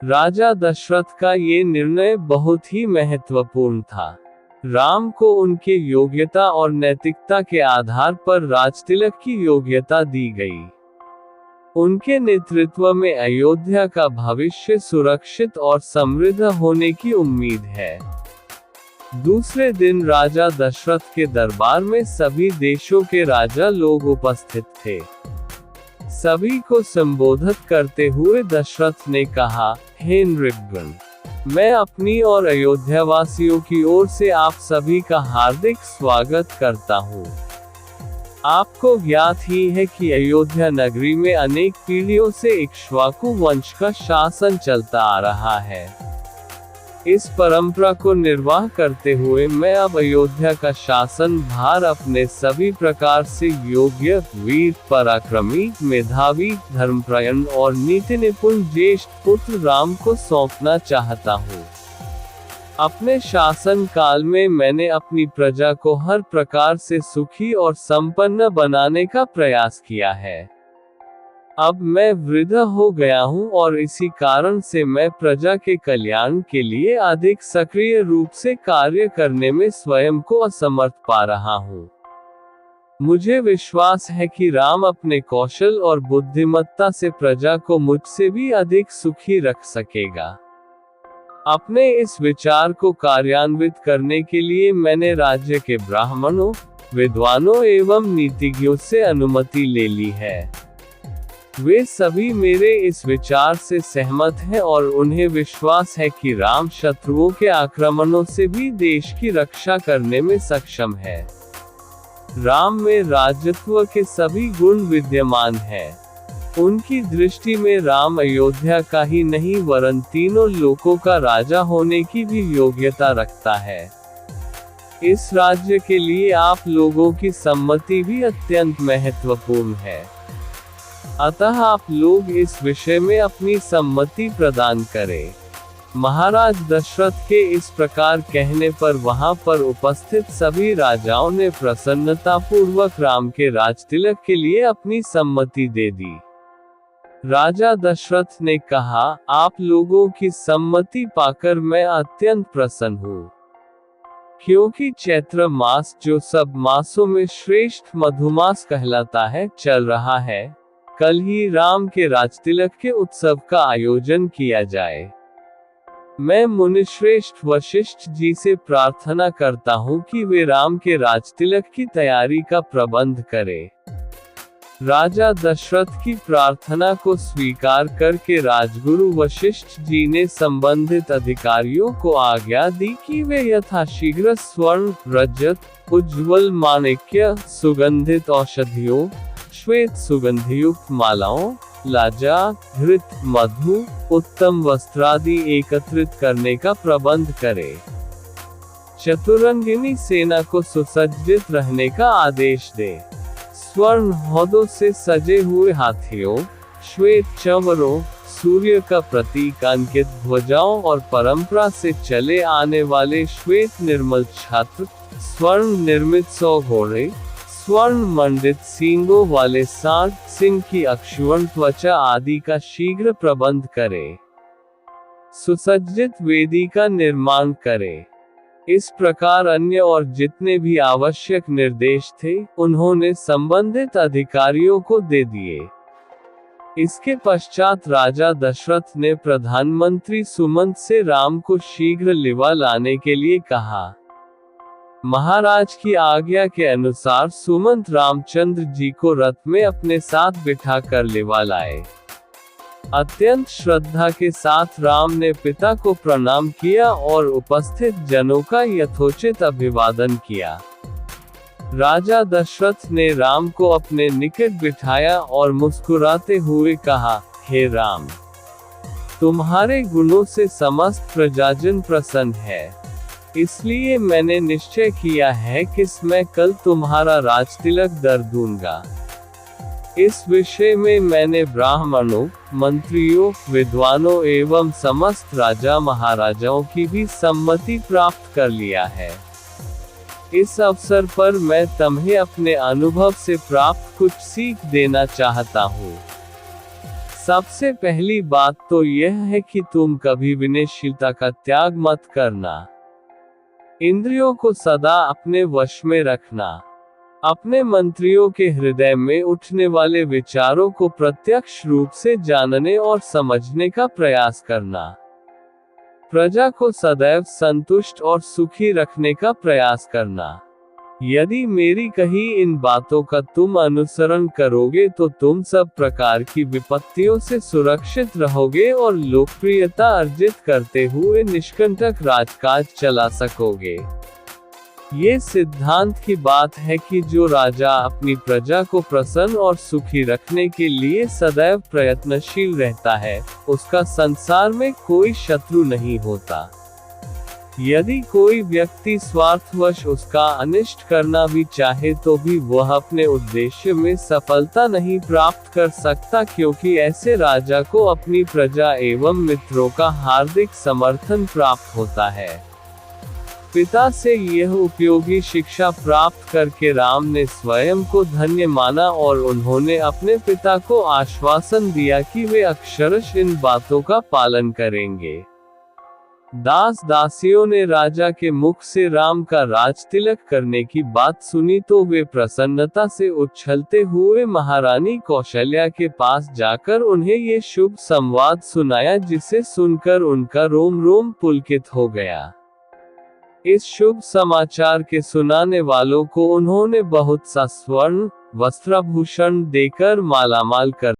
राजा दशरथ का ये निर्णय बहुत ही महत्वपूर्ण था। राम को उनके योग्यता और नैतिकता के आधार पर राजतिलक की योग्यता दी गई। उनके नेतृत्व में अयोध्या का भविष्य सुरक्षित और समृद्ध होने की उम्मीद है। दूसरे दिन राजा दशरथ के दरबार में सभी देशों के राजा लोग उपस्थित थे। सभी को संबोधित करते हुए दशरथ ने कहा, हे नृपगण, मैं अपनी और अयोध्यावासियों की ओर से आप सभी का हार्दिक स्वागत करता हूँ। आपको ज्ञात ही है कि अयोध्या नगरी में अनेक पीढ़ियों से इक्ष्वाकु वंश का शासन चलता आ रहा है। इस परंपरा को निर्वाह करते हुए मैं अब अयोध्या का शासन भार अपने सभी प्रकार से योग्य, वीर, पराक्रमी, मेधावी, धर्मपरायण और नीति निपुण ज्येष्ठ पुत्र राम को सौंपना चाहता हूँ। अपने शासन काल में मैंने अपनी प्रजा को हर प्रकार से सुखी और संपन्न बनाने का प्रयास किया है। अब मैं वृद्ध हो गया हूँ और इसी कारण से मैं प्रजा के कल्याण के लिए अधिक सक्रिय रूप से कार्य करने में स्वयं को असमर्थ पा रहा हूँ। मुझे विश्वास है कि राम अपने कौशल और बुद्धिमत्ता से प्रजा को मुझसे भी अधिक सुखी रख सकेगा। अपने इस विचार को कार्यान्वित करने के लिए मैंने राज्य के ब्राह्मणों, विद्वानों एवं नीतिज्ञों से अनुमति ले ली है। वे सभी मेरे इस विचार से सहमत हैं और उन्हें विश्वास है कि राम शत्रुओं के आक्रमणों से भी देश की रक्षा करने में सक्षम है। राम में राजत्व के सभी गुण विद्यमान हैं। उनकी दृष्टि में राम अयोध्या का ही नहीं वरन तीनों लोकों का राजा होने की भी योग्यता रखता है। इस राज्य के लिए आप लोगों की सम्मति भी अत्यंत महत्वपूर्ण है। अतः आप लोग इस विषय में अपनी सम्मति प्रदान करें। महाराज दशरथ के इस प्रकार कहने पर वहां पर उपस्थित सभी राजाओं ने प्रसन्नतापूर्वक राम के राजतिलक के लिए अपनी सम्मति दे दी। राजा दशरथ ने कहा, आप लोगों की सम्मति पाकर मैं अत्यंत प्रसन्न हूँ, क्योंकि चैत्र मास जो सब मासों में श्रेष्ठ मधुमास कहलाता है चल रहा है। कल ही राम के राजतिलक के उत्सव का आयोजन किया जाए। मैं मुनिश्रेष्ठ वशिष्ठ जी से प्रार्थना करता हूँ कि वे राम के राजतिलक की तैयारी का प्रबंध करें। राजा दशरथ की प्रार्थना को स्वीकार करके राजगुरु वशिष्ठ जी ने संबंधित अधिकारियों को आज्ञा दी कि वे यथाशीघ्र स्वर्ण, रजत, उज्ज्वल माणिक्य, सुगंधित औषधियों, श्वेत सुगंधियुक्त मालाओं, लाजा, घृत, मधु, उत्तम वस्त्रादि एकत्रित करने का प्रबंध करे। चतुरंगिनी सेना को सुसज्जित रहने का आदेश दे। स्वर्ण हौदों से सजे हुए हाथियों, श्वेत चंवरों, सूर्य का प्रतीक अंकित ध्वजाओं और परंपरा से चले आने वाले श्वेत निर्मल छत्र, स्वर्ण निर्मित 100 घोड़े, स्वर्ण मंडित सींगों वाले 60 सिंह की अक्षुवण त्वचा आदि का शीघ्र प्रबंध करे। सुसज्जित वेदी का निर्माण करे। इस प्रकार अन्य और जितने भी आवश्यक निर्देश थे, उन्होंने संबंधित अधिकारियों को दे दिए। इसके पश्चात राजा दशरथ ने प्रधानमंत्री सुमंत से राम को शीघ्र लिवा लाने के लिए कहा। महाराज की आज्ञा के अनुसार सुमंत रामचंद्र जी को रथ में अपने साथ बिठाकर लिवा लाए। अत्यंत श्रद्धा के साथ राम ने पिता को प्रणाम किया और उपस्थित जनों का यथोचित अभिवादन किया। राजा दशरथ ने राम को अपने निकट बिठाया और मुस्कुराते हुए कहा, हे राम, तुम्हारे गुणों से समस्त प्रजाजन प्रसन्न है। इसलिए मैंने निश्चय किया है कि मैं कल तुम्हारा राजतिलक धर दूंगा। इस विषय में मैंने ब्राह्मणों, मंत्रियों, विद्वानों एवं समस्त राजा महाराजाओं की भी सम्मति प्राप्त कर लिया है। इस अवसर पर मैं तुम्हें अपने अनुभव से प्राप्त कुछ सीख देना चाहता हूँ। सबसे पहली बात तो यह है कि तुम कभी विनयशीलता का त्याग मत करना। इंद्रियों को सदा अपने वश में रखना। अपने मंत्रियों के हृदय में उठने वाले विचारों को प्रत्यक्ष रूप से जानने और समझने का प्रयास करना। प्रजा को सदैव संतुष्ट और सुखी रखने का प्रयास करना। यदि मेरी कही इन बातों का तुम अनुसरण करोगे तो तुम सब प्रकार की विपत्तियों से सुरक्षित रहोगे और लोकप्रियता अर्जित करते हुए निष्कंटक राजकाज चला सकोगे। ये सिद्धांत की बात है कि जो राजा अपनी प्रजा को प्रसन्न और सुखी रखने के लिए सदैव प्रयत्नशील रहता है, उसका संसार में कोई शत्रु नहीं होता। यदि कोई व्यक्ति स्वार्थवश उसका अनिष्ट करना भी चाहे तो भी वह अपने उद्देश्य में सफलता नहीं प्राप्त कर सकता, क्योंकि ऐसे राजा को अपनी प्रजा एवं मित्रों का हार्दिक समर्थन प्राप्त होता है। पिता से यह उपयोगी शिक्षा प्राप्त करके राम ने स्वयं को धन्य माना और उन्होंने अपने पिता को आश्वासन दिया कि वे अक्षरशः इन बातों का पालन करेंगे। दास दासियों ने राजा के मुख से राम का राज तिलक करने की बात सुनी तो वे प्रसन्नता से उछलते हुए महारानी कौशल्या के पास जाकर उन्हें ये शुभ संवाद सुनाया, जिसे सुनकर उनका रोम रोम पुलकित हो गया। इस शुभ समाचार के सुनाने वालों को उन्होंने बहुत सा स्वर्ण वस्त्राभूषण देकर मालामाल कर